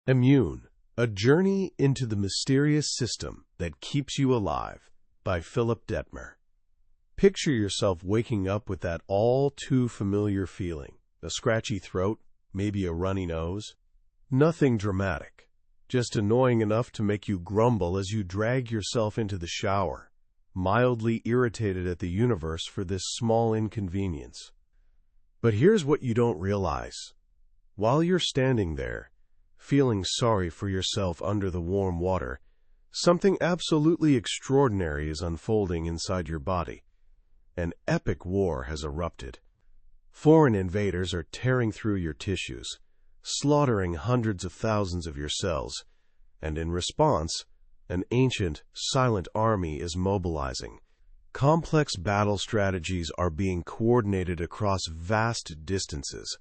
Immune, A Journey into the Mysterious System That Keeps You Alive by Philipp Dettmer. Picture yourself waking up with that all-too-familiar feeling, a scratchy throat, maybe a runny nose. Nothing dramatic, just annoying enough to make you grumble as you drag yourself into the shower, mildly irritated at the universe for this small inconvenience. But here's what you don't realize. While you're standing there, feeling sorry for yourself under the warm water, something absolutely extraordinary is unfolding inside your body. An epic war has erupted. Foreign invaders are tearing through your tissues, slaughtering hundreds of thousands of your cells, and in response, an ancient, silent army is mobilizing. Complex battle strategies are being coordinated across vast distances.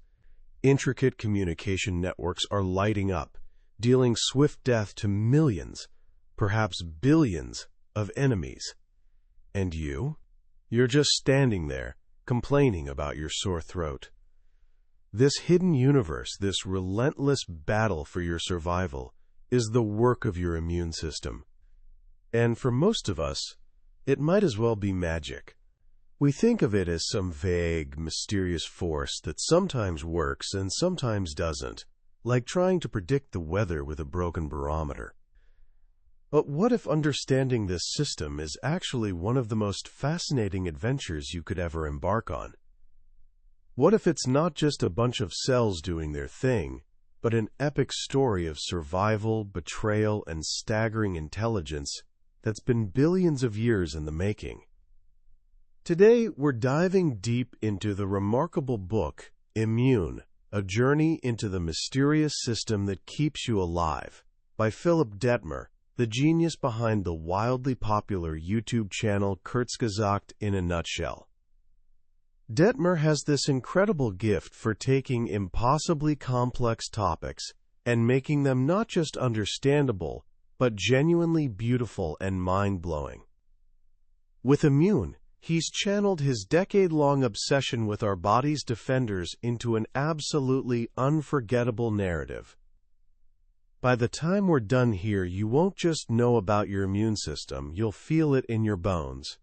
Intricate communication networks are lighting up, dealing swift death to millions, perhaps billions, of enemies. And you're just standing there, complaining about your sore throat. This hidden universe, this relentless battle for your survival, is the work of your immune system. And for most of us, it might as well be magic. We think of it as some vague, mysterious force that sometimes works and sometimes doesn't, like trying to predict the weather with a broken barometer. But what if understanding this system is actually one of the most fascinating adventures you could ever embark on? What if it's not just a bunch of cells doing their thing, but an epic story of survival, betrayal, and staggering intelligence that's been billions of years in the making? Today, we're diving deep into the remarkable book, Immune, A Journey into the Mysterious System That Keeps You Alive, by Philipp Dettmer, the genius behind the wildly popular YouTube channel Kurzgesagt in a nutshell. Dettmer has this incredible gift for taking impossibly complex topics and making them not just understandable, but genuinely beautiful and mind-blowing. With Immune, he's channeled his decade-long obsession with our body's defenders into an absolutely unforgettable narrative. By the time we're done here, you won't just know about your immune system, you'll feel it in your bones.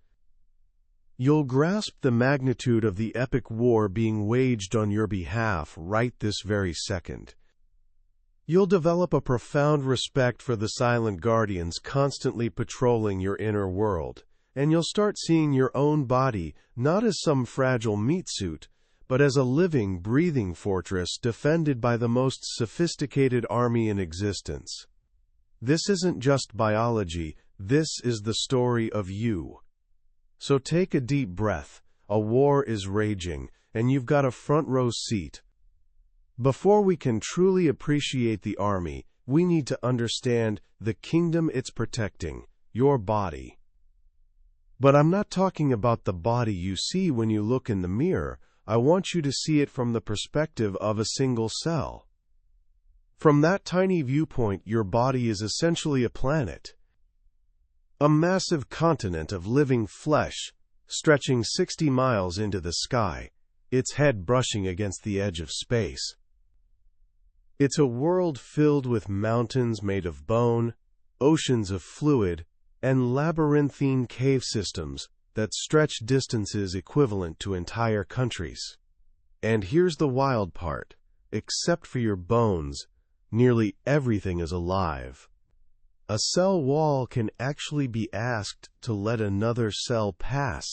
You'll grasp the magnitude of the epic war being waged on your behalf right this very second. You'll develop a profound respect for the silent guardians constantly patrolling your inner world, and you'll start seeing your own body not as some fragile meat suit, but as a living, breathing fortress defended by the most sophisticated army in existence. This isn't just biology, this is the story of you. So take a deep breath. A war is raging, and you've got a front row seat. Before we can truly appreciate the army, we need to understand the kingdom it's protecting, your body. But I'm not talking about the body you see when you look in the mirror. I want you to see it from the perspective of a single cell. From that tiny viewpoint, your body is essentially a planet. A massive continent of living flesh, stretching 60 miles into the sky, its head brushing against the edge of space. It's a world filled with mountains made of bone, oceans of fluid, and labyrinthine cave systems that stretch distances equivalent to entire countries. And here's the wild part. Except for your bones, nearly everything is alive. A cell wall can actually be asked to let another cell pass,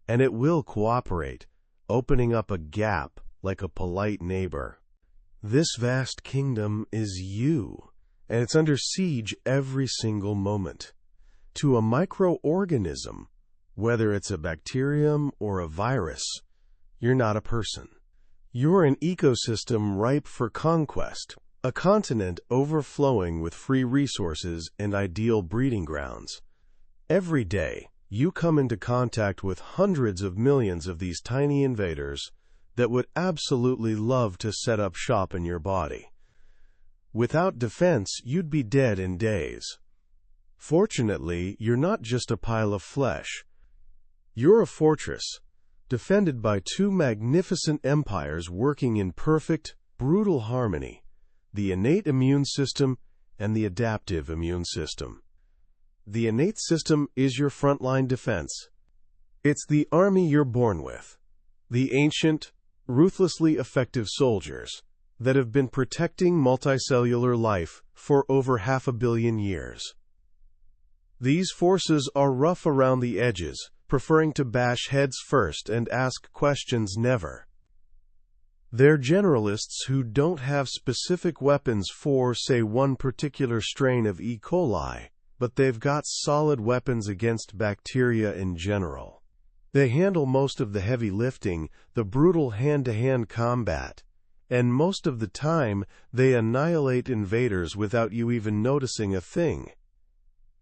and it will cooperate, opening up a gap like a polite neighbor. This vast kingdom is you, and it's under siege every single moment. To a microorganism, whether it's a bacterium or a virus, you're not a person. You're an ecosystem ripe for conquest, a continent overflowing with free resources and ideal breeding grounds. Every day, you come into contact with hundreds of millions of these tiny invaders that would absolutely love to set up shop in your body. Without defense, you'd be dead in days. Fortunately, you're not just a pile of flesh. You're a fortress, defended by two magnificent empires working in perfect, brutal harmony. the innate immune system and the adaptive immune system. The innate system is your frontline defense. It's the army you're born with, the ancient, ruthlessly effective soldiers that have been protecting multicellular life for over 500 million years. These forces are rough around the edges, preferring to bash heads first and ask questions never. They're generalists who don't have specific weapons for, say, one particular strain of E. coli, but they've got solid weapons against bacteria in general. They handle most of the heavy lifting, the brutal hand-to-hand combat, and most of the time they annihilate invaders without you even noticing a thing.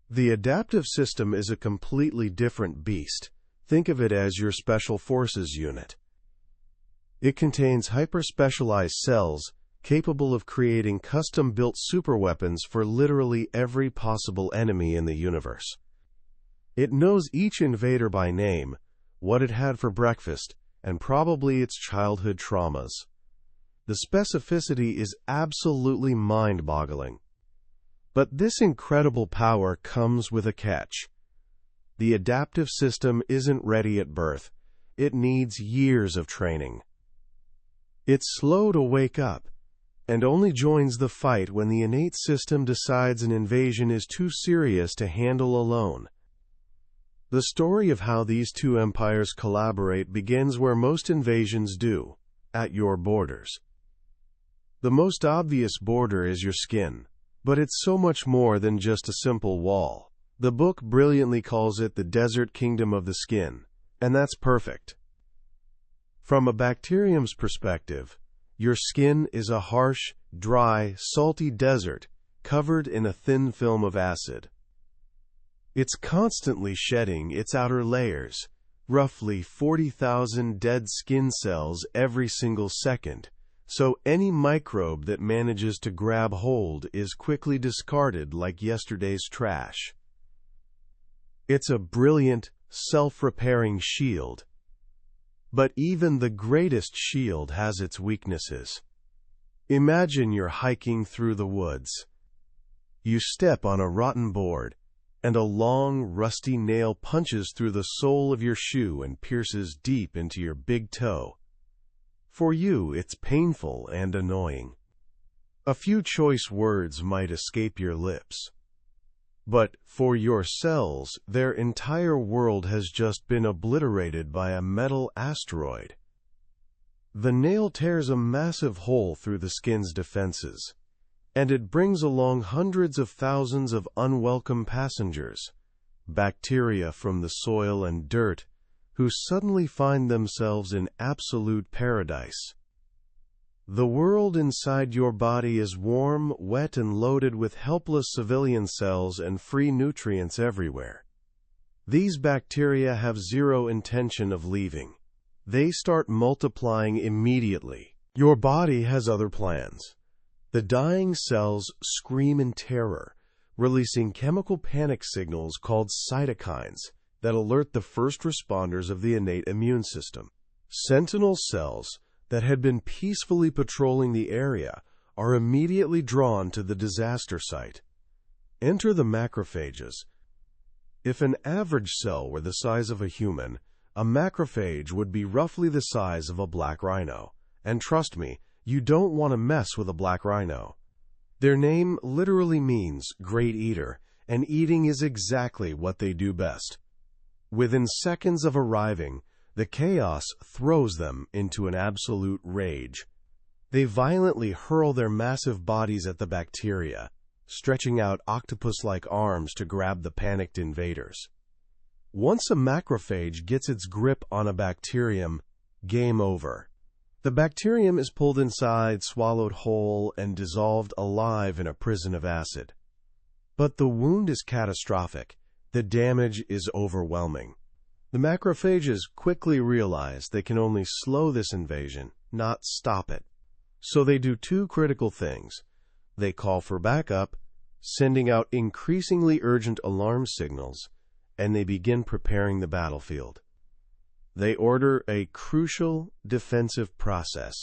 The adaptive system is a completely different beast. Think of it as your special forces unit. It contains hyper-specialized cells capable of creating custom-built superweapons for literally every possible enemy in the universe. It knows each invader by name, what it had for breakfast, and probably its childhood traumas. The specificity is absolutely mind-boggling. But this incredible power comes with a catch. The adaptive system isn't ready at birth. It needs years of training. It's slow to wake up, and only joins the fight when the innate system decides an invasion is too serious to handle alone. The story of how these two empires collaborate begins where most invasions do, at your borders. The most obvious border is your skin, but it's so much more than just a simple wall. The book brilliantly calls it the desert kingdom of the skin, and that's perfect. From a bacterium's perspective, your skin is a harsh, dry, salty desert covered in a thin film of acid. It's constantly shedding its outer layers, roughly 40,000 dead skin cells every single second, so any microbe that manages to grab hold is quickly discarded like yesterday's trash. It's a brilliant, self-repairing shield. But even the greatest shield has its weaknesses. Imagine you're hiking through the woods. You step on a rotten board, and a long, rusty nail punches through the sole of your shoe and pierces deep into your big toe. For you, it's painful and annoying. A few choice words might escape your lips. But for your cells, their entire world has just been obliterated by a metal asteroid. The nail tears a massive hole through the skin's defenses, and it brings along hundreds of thousands of unwelcome passengers, bacteria from the soil and dirt, who suddenly find themselves in absolute paradise. The world inside your body is warm, wet, and loaded with helpless civilian cells and free nutrients everywhere. These bacteria have zero intention of leaving. They start multiplying immediately. Your body has other plans. The dying cells scream in terror, releasing chemical panic signals called cytokines that alert the first responders of the innate immune system. Sentinel cells that had been peacefully patrolling the area are immediately drawn to the disaster site. Enter the macrophages. If an average cell were the size of a human, a macrophage would be roughly the size of a black rhino. And trust me, you don't want to mess with a black rhino. Their name literally means great eater, and eating is exactly what they do best. Within seconds of arriving, the chaos throws them into an absolute rage. They violently hurl their massive bodies at the bacteria, stretching out octopus-like arms to grab the panicked invaders. Once a macrophage gets its grip on a bacterium, game over. The bacterium is pulled inside, swallowed whole, and dissolved alive in a prison of acid. But the wound is catastrophic. The damage is overwhelming. The macrophages quickly realize they can only slow this invasion, not stop it. So they do two critical things. They call for backup, sending out increasingly urgent alarm signals, and they begin preparing the battlefield. They order a crucial defensive process,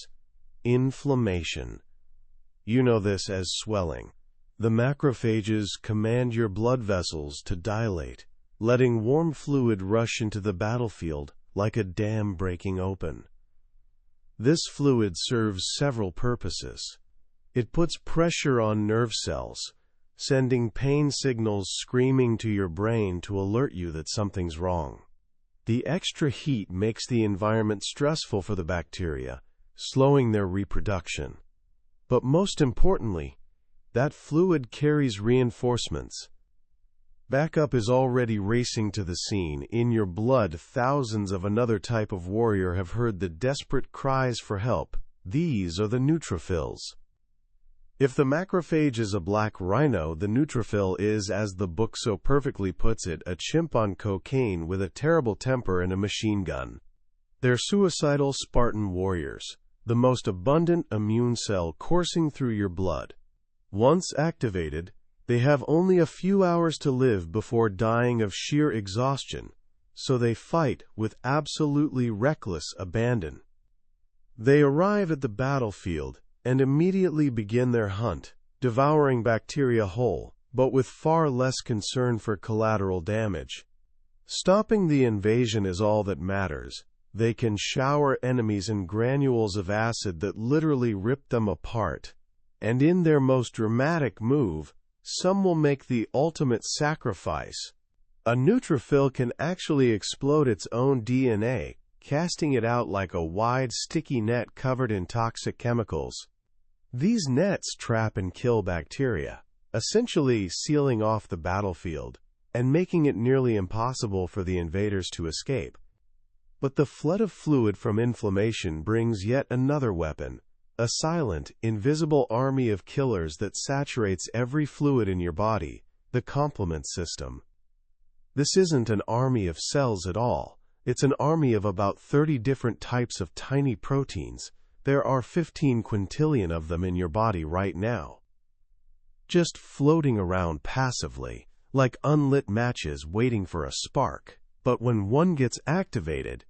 inflammation. You know this as swelling. The macrophages command your blood vessels to dilate, letting warm fluid rush into the battlefield like a dam breaking open. This fluid serves several purposes. It puts pressure on nerve cells, sending pain signals screaming to your brain to alert you that something's wrong. The extra heat makes the environment stressful for the bacteria, slowing their reproduction. But most importantly, that fluid carries reinforcements. Backup is already racing to the scene. In your blood, thousands of another type of warrior have heard the desperate cries for help. These are the neutrophils. If the macrophage is a black rhino, the neutrophil is, as the book so perfectly puts it, a chimp on cocaine with a terrible temper and a machine gun. They're suicidal Spartan warriors, the most abundant immune cell coursing through your blood. Once activated, they have only a few hours to live before dying of sheer exhaustion, so they fight with absolutely reckless abandon. They arrive at the battlefield and immediately begin their hunt, devouring bacteria whole, but with far less concern for collateral damage. Stopping the invasion is all that matters. They can shower enemies in granules of acid that literally rip them apart. And in their most dramatic move, some will make the ultimate sacrifice. A neutrophil can actually explode its own DNA, casting it out like a wide, sticky net covered in toxic chemicals. These nets trap and kill bacteria, essentially sealing off the battlefield and making it nearly impossible for the invaders to escape. But the flood of fluid from inflammation brings yet another weapon, a silent, invisible army of killers that saturates every fluid in your body, the complement system. This isn't an army of cells at all. It's an army of about 30 different types of tiny proteins. There are 15 quintillion of them in your body right now, just floating around passively, like unlit matches waiting for a spark. But when one gets activated,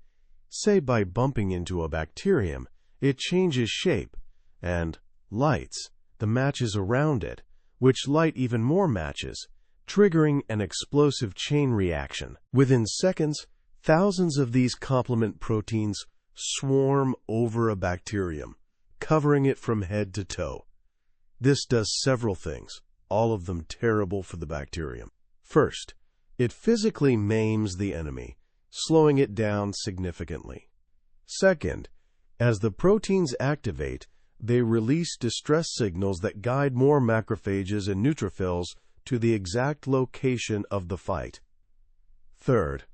say by bumping into a bacterium, it changes shape and lights the matches around it, which light even more matches, triggering an explosive chain reaction. Within seconds, thousands of these complement proteins swarm over a bacterium, covering it from head to toe. This does several things, all of them terrible for the bacterium. First, it physically maims the enemy, slowing it down significantly. Second, as the proteins activate, they release distress signals that guide more macrophages and neutrophils to the exact location of the fight. Third,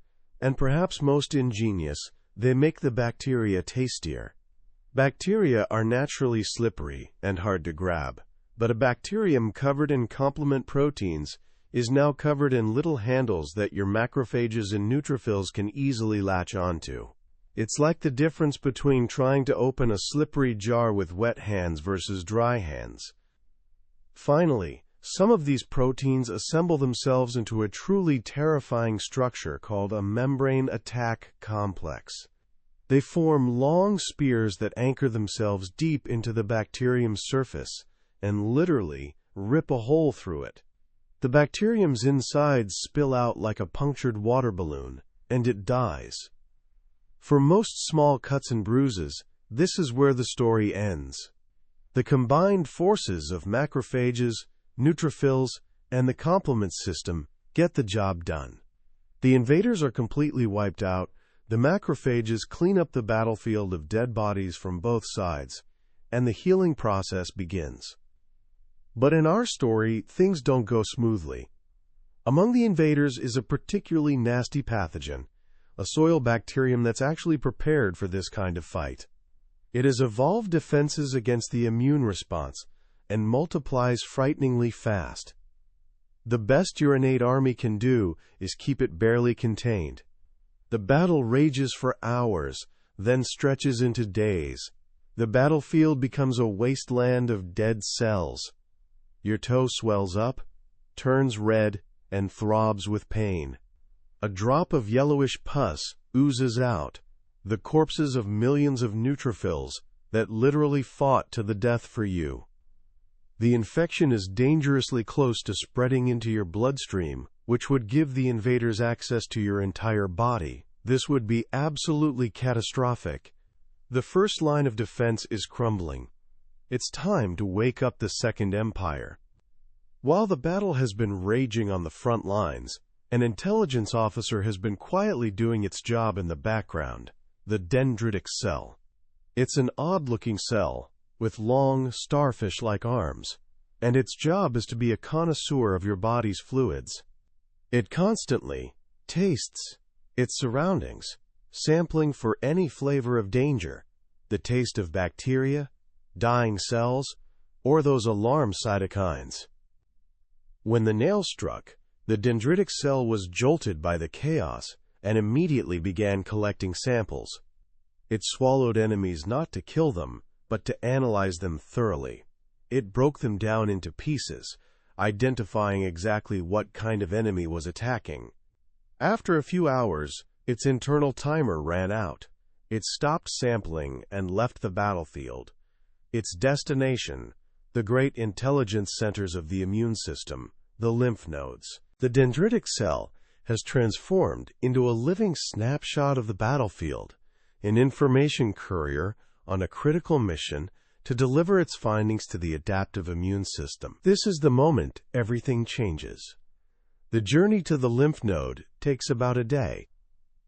and perhaps most ingenious, they make the bacteria tastier. Bacteria are naturally slippery and hard to grab, but a bacterium covered in complement proteins is now covered in little handles that your macrophages and neutrophils can easily latch onto. It's like the difference between trying to open a slippery jar with wet hands versus dry hands. Finally, some of these proteins assemble themselves into a truly terrifying structure called a membrane attack complex. They form long spears that anchor themselves deep into the bacterium's surface and literally rip a hole through it. The bacterium's insides spill out like a punctured water balloon, and it dies. For most small cuts and bruises, this is where the story ends. The combined forces of macrophages, neutrophils, and the complement system get the job done. The invaders are completely wiped out, the macrophages clean up the battlefield of dead bodies from both sides, and the healing process begins. But in our story, things don't go smoothly. Among the invaders is a particularly nasty pathogen, a soil bacterium that's actually prepared for this kind of fight. It has evolved defenses against the immune response and multiplies frighteningly fast. The best your innate army can do is keep it barely contained. The battle rages for hours, then stretches into days. The battlefield becomes a wasteland of dead cells. Your toe swells up, turns red, and throbs with pain. A drop of yellowish pus oozes out, the corpses of millions of neutrophils that literally fought to the death for you. The infection is dangerously close to spreading into your bloodstream, which would give the invaders access to your entire body. This would be absolutely catastrophic. The first line of defense is crumbling. It's time to wake up the Second Empire. While the battle has been raging on the front lines, an intelligence officer has been quietly doing its job in the background, the dendritic cell. It's an odd-looking cell, with long, starfish-like arms, and its job is to be a connoisseur of your body's fluids. It constantly tastes its surroundings, sampling for any flavor of danger, the taste of bacteria, dying cells, or those alarm cytokines. When the nail struck, the dendritic cell was jolted by the chaos and immediately began collecting samples. It swallowed enemies not to kill them, but to analyze them thoroughly. It broke them down into pieces, identifying exactly what kind of enemy was attacking. After a few hours, its internal timer ran out. It stopped sampling and left the battlefield. Its destination, the great intelligence centers of the immune system, the lymph nodes. The dendritic cell has transformed into a living snapshot of the battlefield, an information courier on a critical mission to deliver its findings to the adaptive immune system. This is the moment everything changes. The journey to the lymph node takes about a day.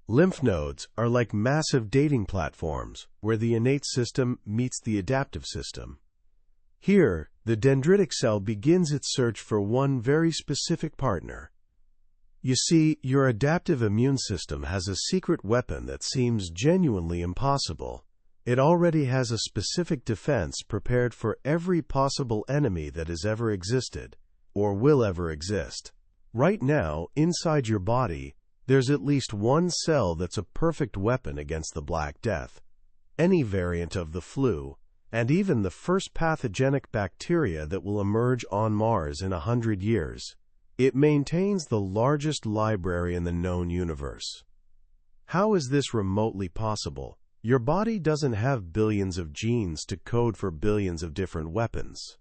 Lymph nodes are like massive dating platforms where the innate system meets the adaptive system. Here, the dendritic cell begins its search for one very specific partner. You see, your adaptive immune system has a secret weapon that seems genuinely impossible. It already has a specific defense prepared for every possible enemy that has ever existed, or will ever exist. Right now, inside your body, there's at least one cell that's a perfect weapon against the Black Death, any variant of the flu, and even the first pathogenic bacteria that will emerge on Mars in 100 years. It maintains the largest library in the known universe. How is this remotely possible? Your body doesn't have billions of genes to code for billions of different weapons.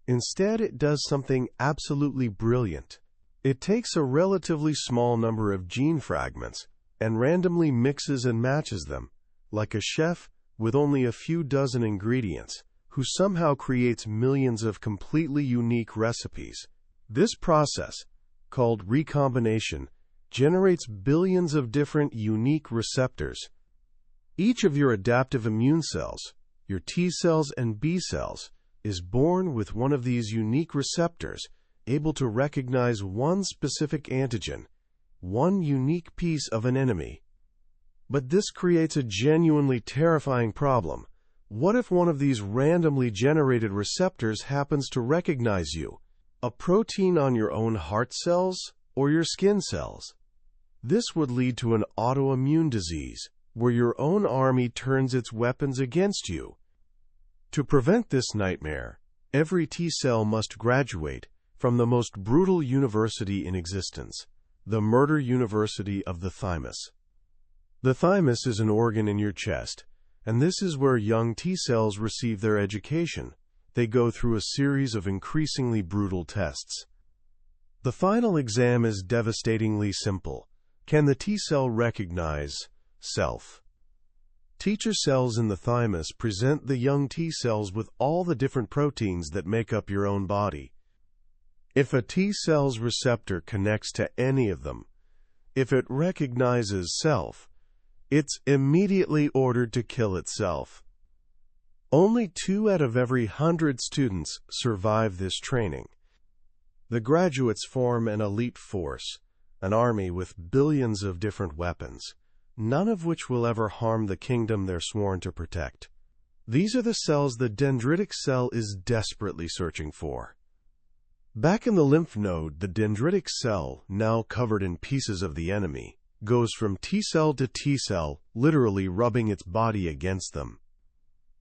Instead, it does something absolutely brilliant. It takes a relatively small number of gene fragments and randomly mixes and matches them, like a chef with only a few dozen ingredients, who somehow creates millions of completely unique recipes. This process, called recombination, generates billions of different unique receptors. Each of your adaptive immune cells, your T cells and B cells, is born with one of these unique receptors, able to recognize one specific antigen, one unique piece of an enemy. But this creates a genuinely terrifying problem. What if one of these randomly generated receptors happens to recognize you? A protein on your own heart cells or your skin cells? This would lead to an autoimmune disease, where your own army turns its weapons against you. To prevent this nightmare, every T cell must graduate from the most brutal university in existence, the murder university of the thymus. The thymus is an organ in your chest, and this is where young T cells receive their education. They go through a series of increasingly brutal tests. The final exam is devastatingly simple. Can the T cell recognize self? Teacher cells in the thymus present the young T cells with all the different proteins that make up your own body. If a T cell's receptor connects to any of them, if it recognizes self, it's immediately ordered to kill itself. Only 2 out of every 100 students survive this training. The graduates form an elite force, an army with billions of different weapons, none of which will ever harm the kingdom they're sworn to protect. These are the cells the dendritic cell is desperately searching for. Back in the lymph node, the dendritic cell, now covered in pieces of the enemy, goes from T cell to T cell, literally rubbing its body against them.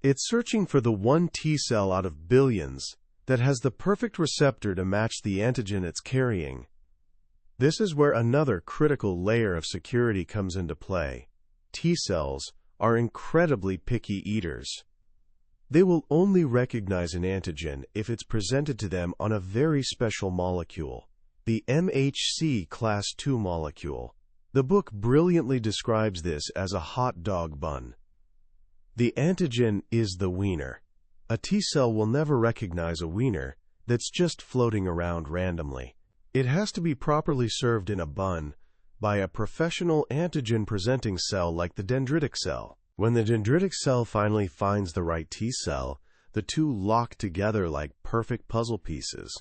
It's searching for the one T cell out of billions that has the perfect receptor to match the antigen it's carrying. This is where another critical layer of security comes into play. T cells are incredibly picky eaters. They will only recognize an antigen if it's presented to them on a very special molecule, the MHC class II molecule. The book brilliantly describes this as a hot dog bun. The antigen is the wiener. A T-cell will never recognize a wiener that's just floating around randomly. It has to be properly served in a bun by a professional antigen-presenting cell like the dendritic cell. When the dendritic cell finally finds the right T-cell, the two lock together like perfect puzzle pieces.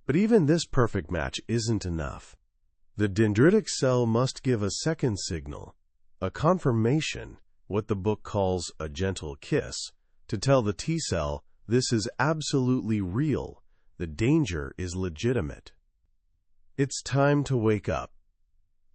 But even this perfect match isn't enough. The dendritic cell must give a second signal, a confirmation, what the book calls a gentle kiss, to tell the T-cell this is absolutely real, the danger is legitimate. It's time to wake up.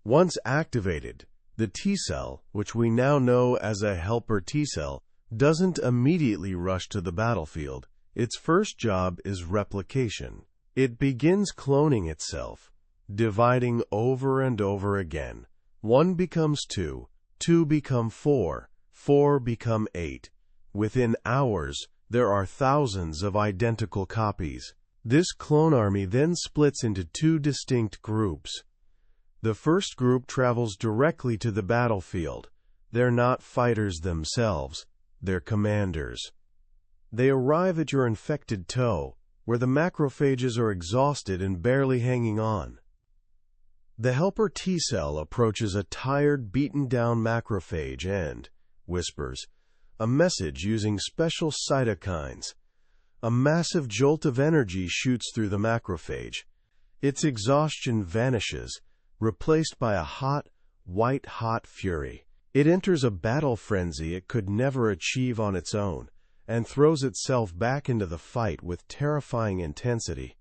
Once activated, the T-cell, which we now know as a helper T-cell, doesn't immediately rush to the battlefield. Its first job is replication. It begins cloning itself, dividing over and over again. 1 becomes 2, 2 become 4, 4 become 8. Within hours, there are thousands of identical copies. This clone army then splits into two distinct groups. The first group travels directly to the battlefield. They're not fighters themselves, they're commanders. They arrive at your infected toe, where the macrophages are exhausted and barely hanging on. The helper T-cell approaches a tired, beaten-down macrophage and whispers a message using special cytokines. A massive jolt of energy shoots through the macrophage. Its exhaustion vanishes, replaced by a hot, white-hot fury. It enters a battle frenzy it could never achieve on its own, and throws itself back into the fight with terrifying intensity.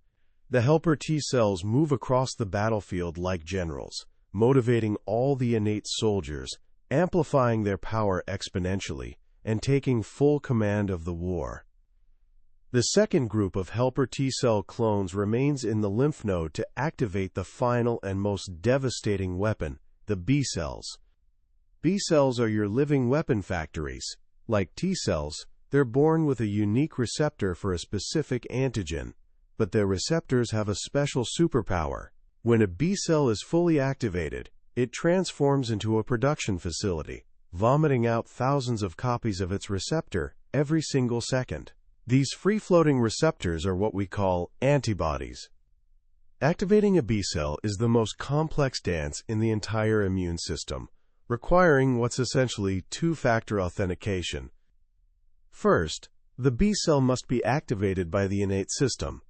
The helper T-cells move across the battlefield like generals, motivating all the innate soldiers, amplifying their power exponentially, and taking full command of the war. The second group of helper T-cell clones remains in the lymph node to activate the final and most devastating weapon, the B-cells. B-cells are your living weapon factories. Like T-cells, they're born with a unique receptor for a specific antigen, but their receptors have a special superpower. When a B-cell is fully activated, it transforms into a production facility, vomiting out thousands of copies of its receptor every single second. These free-floating receptors are what we call antibodies. Activating a B-cell is the most complex dance in the entire immune system, requiring what's essentially two-factor authentication. First, the B-cell must be activated by the innate system.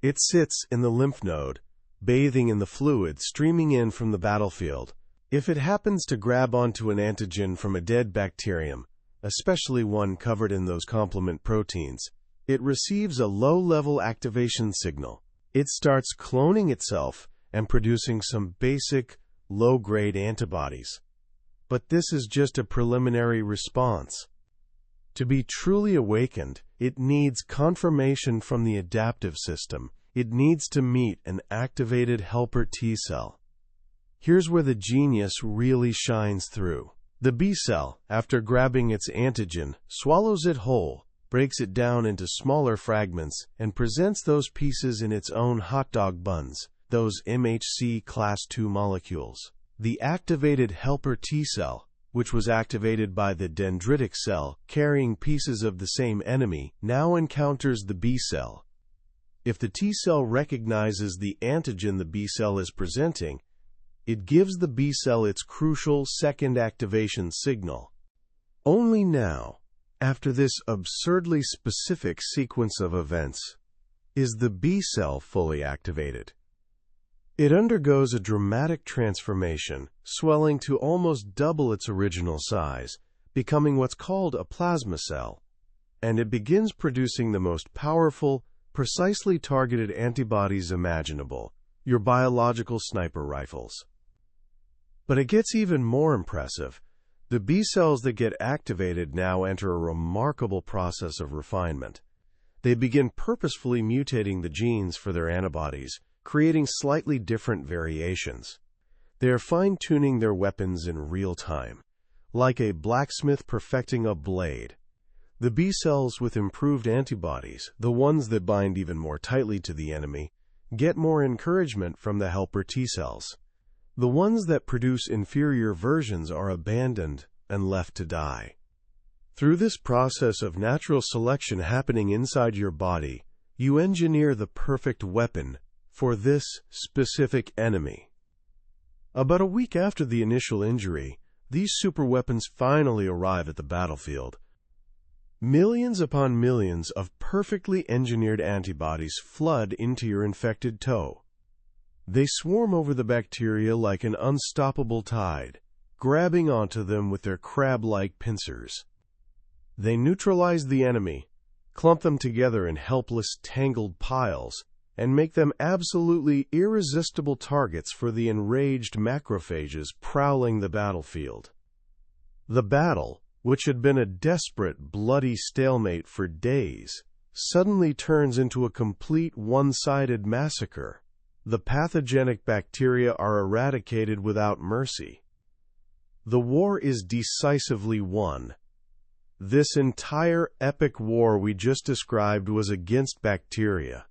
It sits in the lymph node, bathing in the fluid streaming in from the battlefield. If it happens to grab onto an antigen from a dead bacterium, especially one covered in those complement proteins, it receives a low-level activation signal. It starts cloning itself and producing some basic, low-grade antibodies. But this is just a preliminary response. To be truly awakened, it needs confirmation from the adaptive system. It needs to meet an activated helper T-cell. Here's where the genius really shines through. The B-cell, after grabbing its antigen, swallows it whole, breaks it down into smaller fragments, and presents those pieces in its own hot dog buns, those MHC class II molecules. The activated helper T-cell, which was activated by the dendritic cell carrying pieces of the same enemy, now encounters the B-cell. If the T-cell recognizes the antigen the B-cell is presenting, it gives the B-cell its crucial second activation signal. Only now, after this absurdly specific sequence of events, is the B-cell fully activated. It undergoes a dramatic transformation, swelling to almost double its original size, becoming what's called a plasma cell, and it begins producing the most powerful, precisely targeted antibodies imaginable, your biological sniper rifles. But it gets even more impressive. The B-cells that get activated now enter a remarkable process of refinement. They begin purposefully mutating the genes for their antibodies, creating slightly different variations. They are fine-tuning their weapons in real time, like a blacksmith perfecting a blade. The B cells with improved antibodies, the ones that bind even more tightly to the enemy, get more encouragement from the helper T cells. The ones that produce inferior versions are abandoned and left to die. Through this process of natural selection happening inside your body, you engineer the perfect weapon for this specific enemy. About a week after the initial injury, these superweapons finally arrive at the battlefield. Millions upon millions of perfectly engineered antibodies flood into your infected toe. They swarm over the bacteria like an unstoppable tide, grabbing onto them with their crab-like pincers. They neutralize the enemy, clump them together in helpless, tangled piles, and make them absolutely irresistible targets for the enraged macrophages prowling the battlefield. The battle, which had been a desperate, bloody stalemate for days, suddenly turns into a complete one-sided massacre. The pathogenic bacteria are eradicated without mercy. The war is decisively won. This entire epic war we just described was against bacteria.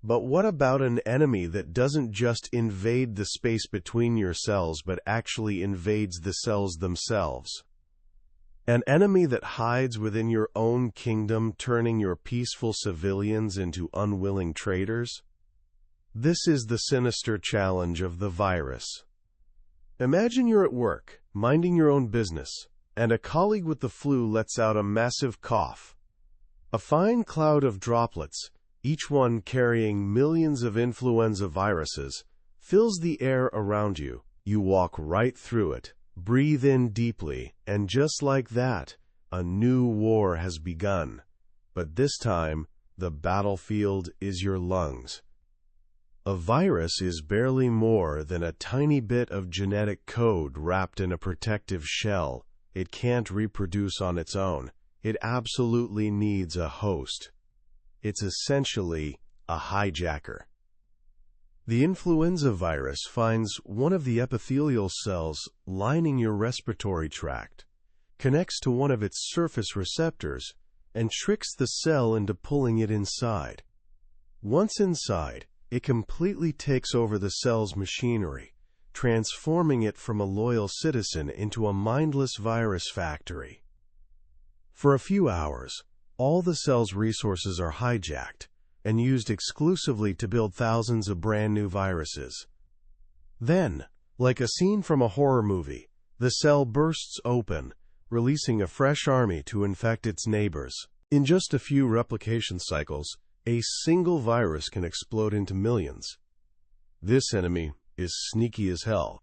But what about an enemy that doesn't just invade the space between your cells but actually invades the cells themselves? An enemy that hides within your own kingdom, turning your peaceful civilians into unwilling traitors? This is the sinister challenge of the virus. Imagine you're at work, minding your own business, and a colleague with the flu lets out a massive cough. A fine cloud of droplets, each one carrying millions of influenza viruses, fills the air around you. You walk right through it, breathe in deeply, and just like that, a new war has begun. But this time, the battlefield is your lungs. A virus is barely more than a tiny bit of genetic code wrapped in a protective shell. It can't reproduce on its own. It absolutely needs a host. It's essentially a hijacker. The influenza virus finds one of the epithelial cells lining your respiratory tract, connects to one of its surface receptors, and tricks the cell into pulling it inside. Once inside, it completely takes over the cell's machinery, transforming it from a loyal citizen into a mindless virus factory. For a few hours, all the cell's resources are hijacked and used exclusively to build thousands of brand new viruses. Then, like a scene from a horror movie, the cell bursts open, releasing a fresh army to infect its neighbors. In just a few replication cycles, a single virus can explode into millions. This enemy is sneaky as hell.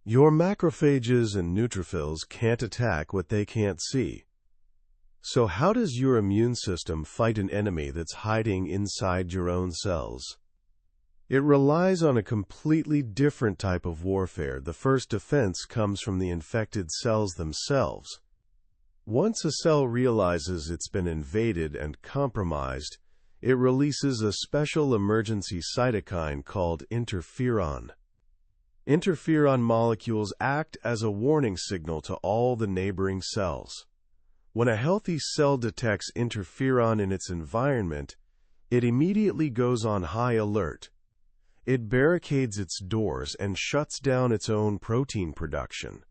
Your macrophages and neutrophils can't attack what they can't see. So how does your immune system fight an enemy that's hiding inside your own cells? It relies on a completely different type of warfare. The first defense comes from the infected cells themselves. Once a cell realizes it's been invaded and compromised, it releases a special emergency cytokine called interferon. Interferon molecules act as a warning signal to all the neighboring cells. When a healthy cell detects interferon in its environment, it immediately goes on high alert. It barricades its doors and shuts down its own protein production.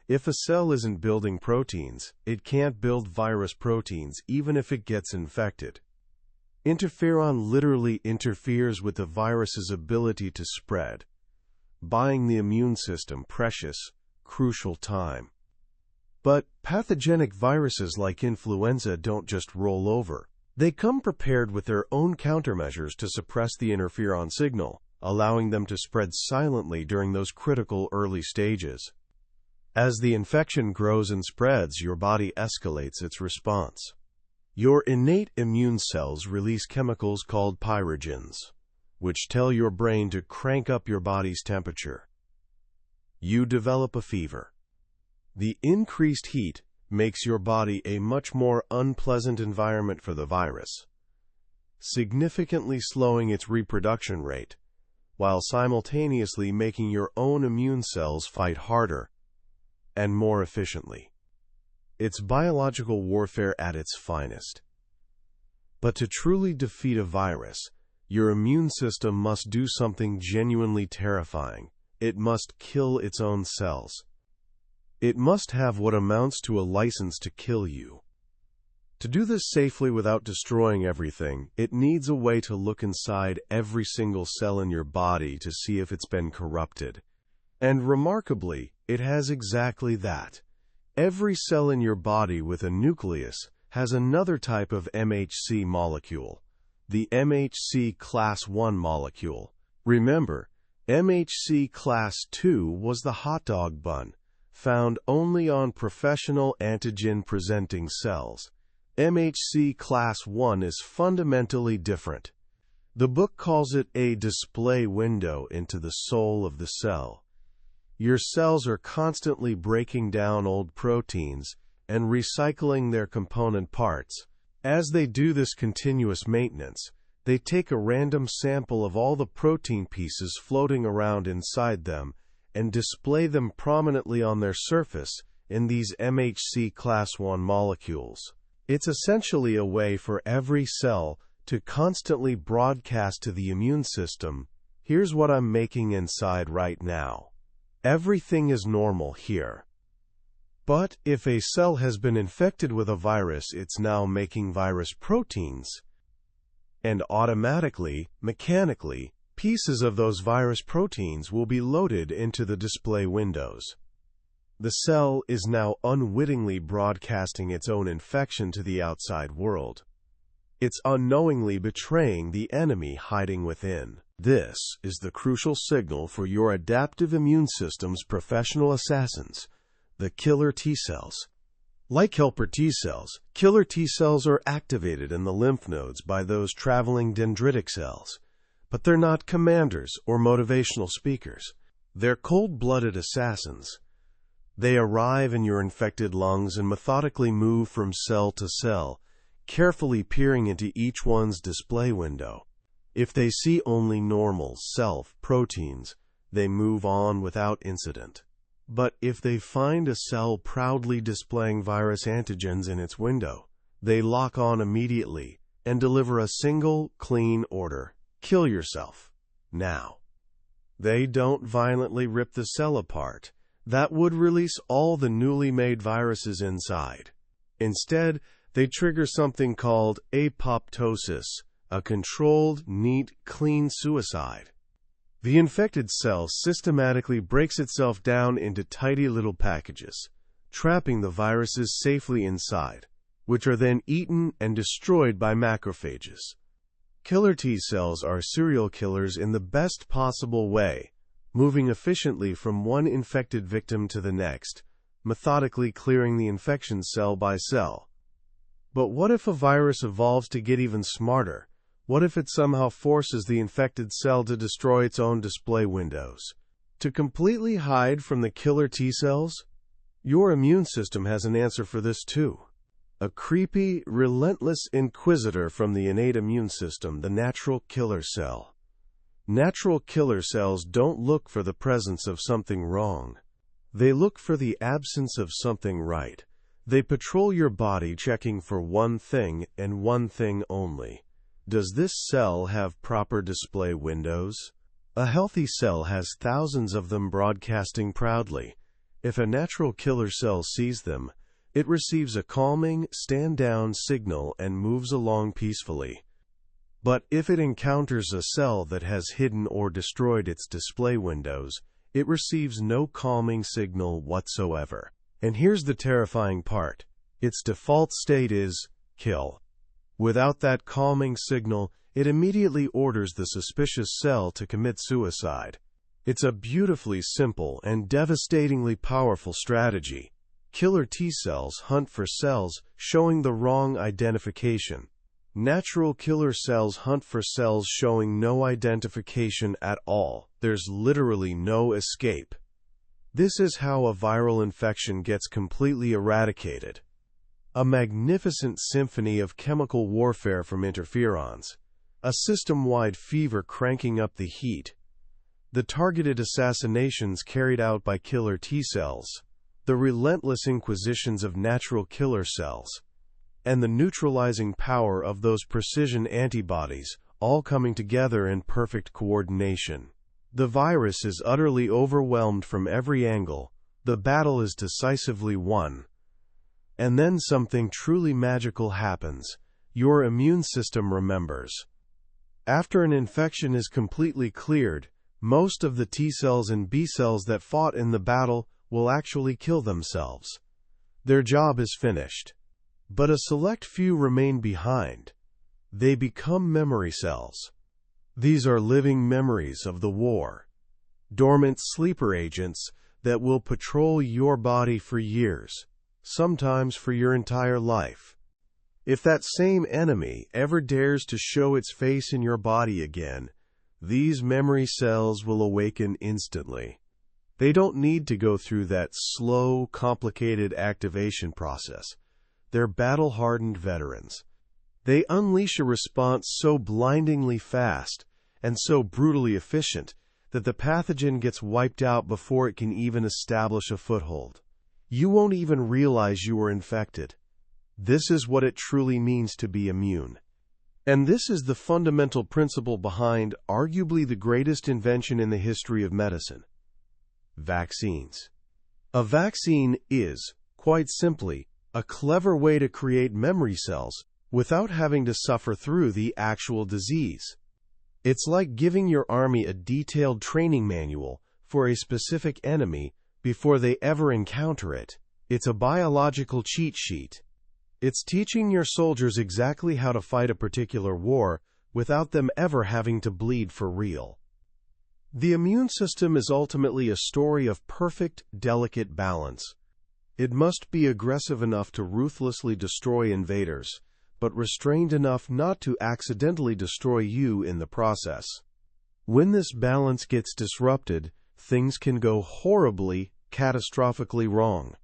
If a cell isn't building proteins, it can't build virus proteins even if it gets infected. Interferon literally interferes with the virus's ability to spread, buying the immune system precious, crucial time. But pathogenic viruses like influenza don't just roll over. They come prepared with their own countermeasures to suppress the interferon signal, allowing them to spread silently during those critical early stages. As the infection grows and spreads, your body escalates its response. Your innate immune cells release chemicals called pyrogens, which tell your brain to crank up your body's temperature. You develop a fever. The increased heat makes your body a much more unpleasant environment for the virus, significantly slowing its reproduction rate, while simultaneously making your own immune cells fight harder and more efficiently. It's biological warfare at its finest. But to truly defeat a virus, your immune system must do something genuinely terrifying. It must kill its own cells. It must have what amounts to a license to kill you. To do this safely without destroying everything, it needs a way to look inside every single cell in your body to see if it's been corrupted. And remarkably, it has exactly that. Every cell in your body with a nucleus has another type of MHC molecule, the MHC class 1 molecule. Remember, MHC class 2 was the hot dog bun, found only on professional antigen-presenting cells. MHC class 1 is fundamentally different. The book calls it a display window into the soul of the cell. Your cells are constantly breaking down old proteins and recycling their component parts. As they do this continuous maintenance, they take a random sample of all the protein pieces floating around inside them and display them prominently on their surface in these MHC class 1 molecules. It's essentially a way for every cell to constantly broadcast to the immune system, here's what I'm making inside right now. Everything is normal here. But if a cell has been infected with a virus, it's now making virus proteins. And automatically, mechanically, pieces of those virus proteins will be loaded into the display windows. The cell is now unwittingly broadcasting its own infection to the outside world. It's unknowingly betraying the enemy hiding within. This is the crucial signal for your adaptive immune system's professional assassins, the killer T cells. Like helper T cells, killer T cells are activated in the lymph nodes by those traveling dendritic cells. But they're not commanders or motivational speakers. They're cold-blooded assassins. They arrive in your infected lungs and methodically move from cell to cell, carefully peering into each one's display window. If they see only normal self-proteins, they move on without incident. But if they find a cell proudly displaying virus antigens in its window, they lock on immediately and deliver a single, clean order. Kill yourself. Now. They don't violently rip the cell apart. That would release all the newly made viruses inside. Instead, they trigger something called apoptosis, a controlled, neat, clean suicide. The infected cell systematically breaks itself down into tidy little packages, trapping the viruses safely inside, which are then eaten and destroyed by macrophages. Killer T cells are serial killers in the best possible way, moving efficiently from one infected victim to the next, methodically clearing the infection cell by cell. But what if a virus evolves to get even smarter? What if it somehow forces the infected cell to destroy its own display windows? To completely hide from the killer T cells? Your immune system has an answer for this too. A creepy, relentless inquisitor from the innate immune system, the natural killer cell. Natural killer cells don't look for the presence of something wrong. They look for the absence of something right. They patrol your body checking for one thing and one thing only. Does this cell have proper display windows? A healthy cell has thousands of them broadcasting proudly. If a natural killer cell sees them, it receives a calming, stand-down signal and moves along peacefully. But if it encounters a cell that has hidden or destroyed its display windows, it receives no calming signal whatsoever. And here's the terrifying part. Its default state is kill. Without that calming signal, it immediately orders the suspicious cell to commit suicide. It's a beautifully simple and devastatingly powerful strategy. Killer T cells hunt for cells showing the wrong identification. Natural killer cells hunt for cells showing no identification at all. There's literally no escape. This is how a viral infection gets completely eradicated. A magnificent symphony of chemical warfare from interferons. A system-wide fever cranking up the heat. The targeted assassinations carried out by killer T cells. the relentless inquisitions of natural killer cells, and the neutralizing power of those precision antibodies, all coming together in perfect coordination. The virus is utterly overwhelmed from every angle, the battle is decisively won. And then something truly magical happens. Your immune system remembers. After an infection is completely cleared, most of the T cells and B cells that fought in the battle will actually kill themselves. Their job is finished. But a select few remain behind. They become memory cells. These are living memories of the war. Dormant sleeper agents that will patrol your body for years, sometimes for your entire life. If that same enemy ever dares to show its face in your body again, these memory cells will awaken instantly. They don't need to go through that slow, complicated activation process. They're battle-hardened veterans. They unleash a response so blindingly fast and so brutally efficient that the pathogen gets wiped out before it can even establish a foothold. You won't even realize you were infected. This is what it truly means to be immune. And this is the fundamental principle behind arguably the greatest invention in the history of medicine: vaccines. A vaccine is, quite simply, a clever way to create memory cells without having to suffer through the actual disease. It's like giving your army a detailed training manual for a specific enemy before they ever encounter it. It's a biological cheat sheet. It's teaching your soldiers exactly how to fight a particular war without them ever having to bleed for real. The immune system is ultimately a story of perfect, delicate balance. It must be aggressive enough to ruthlessly destroy invaders, but restrained enough not to accidentally destroy you in the process. When this balance gets disrupted, things can go horribly, catastrophically wrong.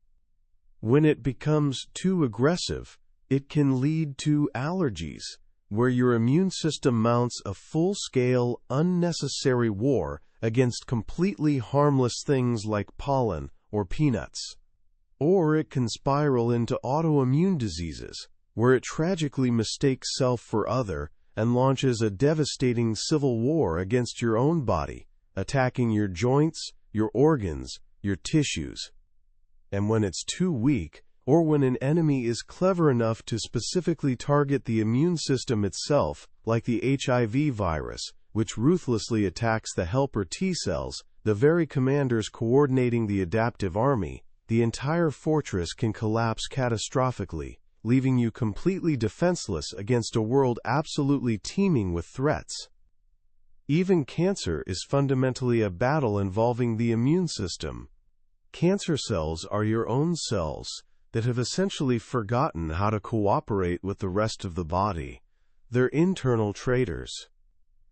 When it becomes too aggressive, it can lead to allergies, where your immune system mounts a full-scale, unnecessary war against completely harmless things like pollen or peanuts. Or it can spiral into autoimmune diseases, where it tragically mistakes self for other and launches a devastating civil war against your own body, attacking your joints, your organs, your tissues. And when it's too weak, or when an enemy is clever enough to specifically target the immune system itself, like the HIV virus, which ruthlessly attacks the helper T cells, the very commanders coordinating the adaptive army, the entire fortress can collapse catastrophically, leaving you completely defenseless against a world absolutely teeming with threats. Even cancer is fundamentally a battle involving the immune system. Cancer cells are your own cells that have essentially forgotten how to cooperate with the rest of the body. They're internal traitors.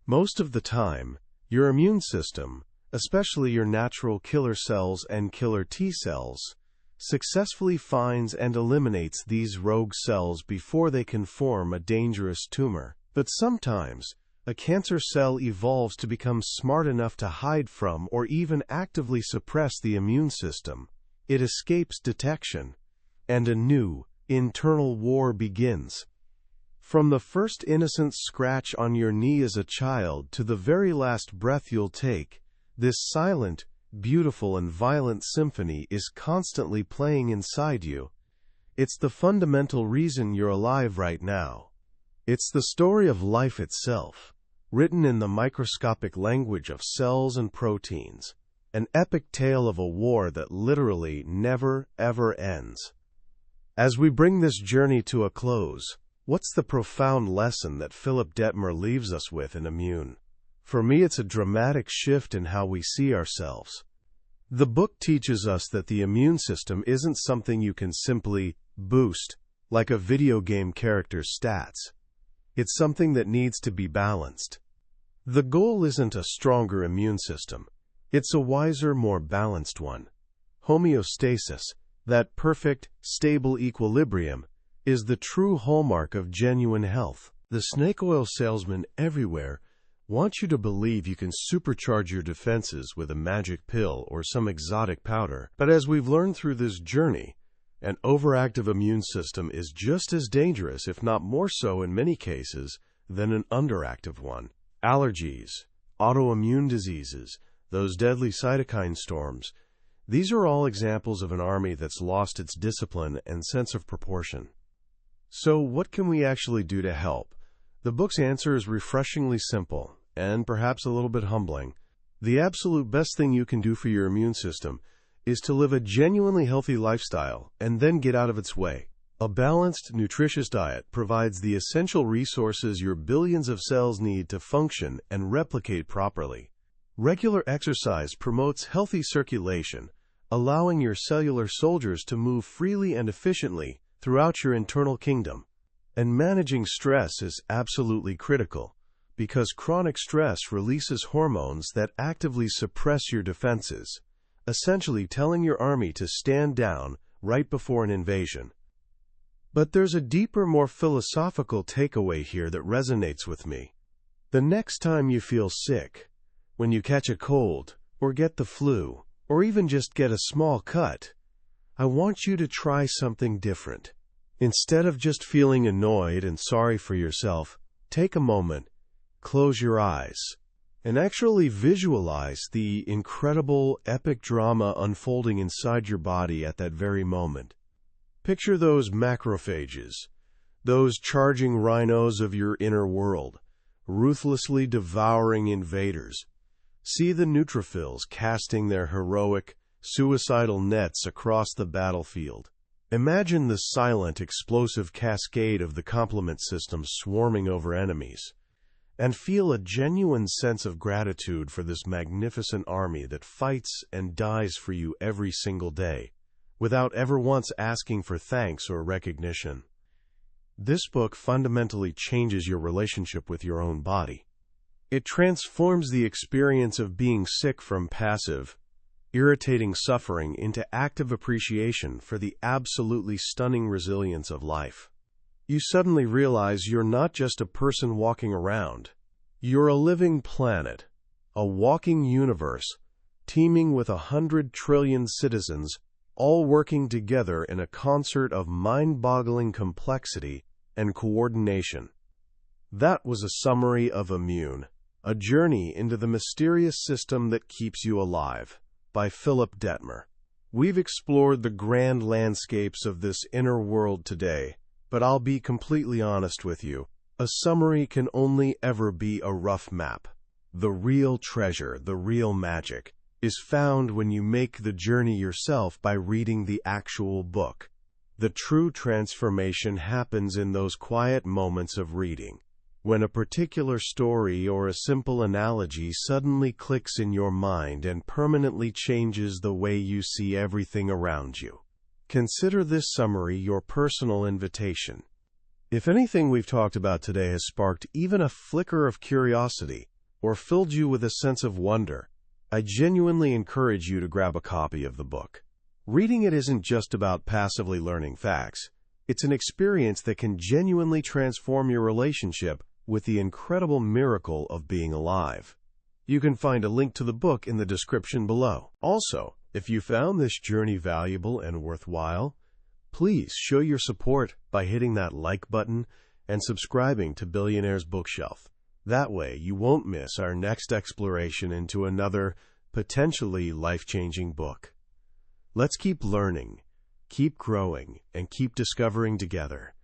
Most of the time, your immune system, especially your natural killer cells and killer T cells, successfully finds and eliminates these rogue cells before they can form a dangerous tumor. But sometimes, a cancer cell evolves to become smart enough to hide from or even actively suppress the immune system. It escapes detection, and a new, internal war begins. From the first innocent scratch on your knee as a child to the very last breath you'll take, this silent, beautiful and violent symphony is constantly playing inside you. It's the fundamental reason you're alive right now. It's the story of life itself, written in the microscopic language of cells and proteins, an epic tale of a war that literally never, ever ends. As we bring this journey to a close, what's the profound lesson that Philipp Dettmer leaves us with in Immune? For me, it's a dramatic shift in how we see ourselves. The book teaches us that the immune system isn't something you can simply boost, like a video game character's stats. It's something that needs to be balanced. The goal isn't a stronger immune system. It's a wiser, more balanced one. Homeostasis, that perfect, stable equilibrium, is the true hallmark of genuine health. The snake oil salesman everywhere want you to believe you can supercharge your defenses with a magic pill or some exotic powder. But as we've learned through this journey, an overactive immune system is just as dangerous, if not more so in many cases, than an underactive one. Allergies, autoimmune diseases, those deadly cytokine storms, these are all examples of an army that's lost its discipline and sense of proportion. So what can we actually do to help? The book's answer is refreshingly simple and perhaps a little bit humbling. The absolute best thing you can do for your immune system is to live a genuinely healthy lifestyle and then get out of its way. A balanced, nutritious diet provides the essential resources your billions of cells need to function and replicate properly. Regular exercise promotes healthy circulation, allowing your cellular soldiers to move freely and efficiently throughout your internal kingdom. And managing stress is absolutely critical, because chronic stress releases hormones that actively suppress your defenses, essentially telling your army to stand down right before an invasion. But there's a deeper, more philosophical takeaway here that resonates with me. The next time you feel sick, when you catch a cold, or get the flu, or even just get a small cut, I want you to try something different. Instead of just feeling annoyed and sorry for yourself, take a moment, close your eyes, and actually visualize the incredible, epic drama unfolding inside your body at that very moment. Picture those macrophages, those charging rhinos of your inner world, ruthlessly devouring invaders. See the neutrophils casting their heroic, suicidal nets across the battlefield. Imagine the silent, explosive cascade of the complement system swarming over enemies, and feel a genuine sense of gratitude for this magnificent army that fights and dies for you every single day, without ever once asking for thanks or recognition. This book fundamentally changes your relationship with your own body. It transforms the experience of being sick from passive, irritating suffering into active appreciation for the absolutely stunning resilience of life. You suddenly realize you're not just a person walking around. You're a living planet, a walking universe, teeming with 100 trillion citizens, all working together in a concert of mind-boggling complexity and coordination. That was a summary of Immune, A Journey into the Mysterious System That Keeps You Alive, by Philipp Dettmer. We've explored the grand landscapes of this inner world today, but I'll be completely honest with you. A summary can only ever be a rough map. The real treasure, the real magic, is found when you make the journey yourself by reading the actual book. The true transformation happens in those quiet moments of reading, when a particular story or a simple analogy suddenly clicks in your mind and permanently changes the way you see everything around you. Consider this summary your personal invitation. If anything we've talked about today has sparked even a flicker of curiosity or filled you with a sense of wonder, I genuinely encourage you to grab a copy of the book. Reading it isn't just about passively learning facts. It's an experience that can genuinely transform your relationship with the incredible miracle of being alive. You can find a link to the book in the description below. Also, if you found this journey valuable and worthwhile, please show your support by hitting that like button and subscribing to Billionaire's Bookshelf. That way, you won't miss our next exploration into another, potentially life-changing book. Let's keep learning, keep growing, and keep discovering together.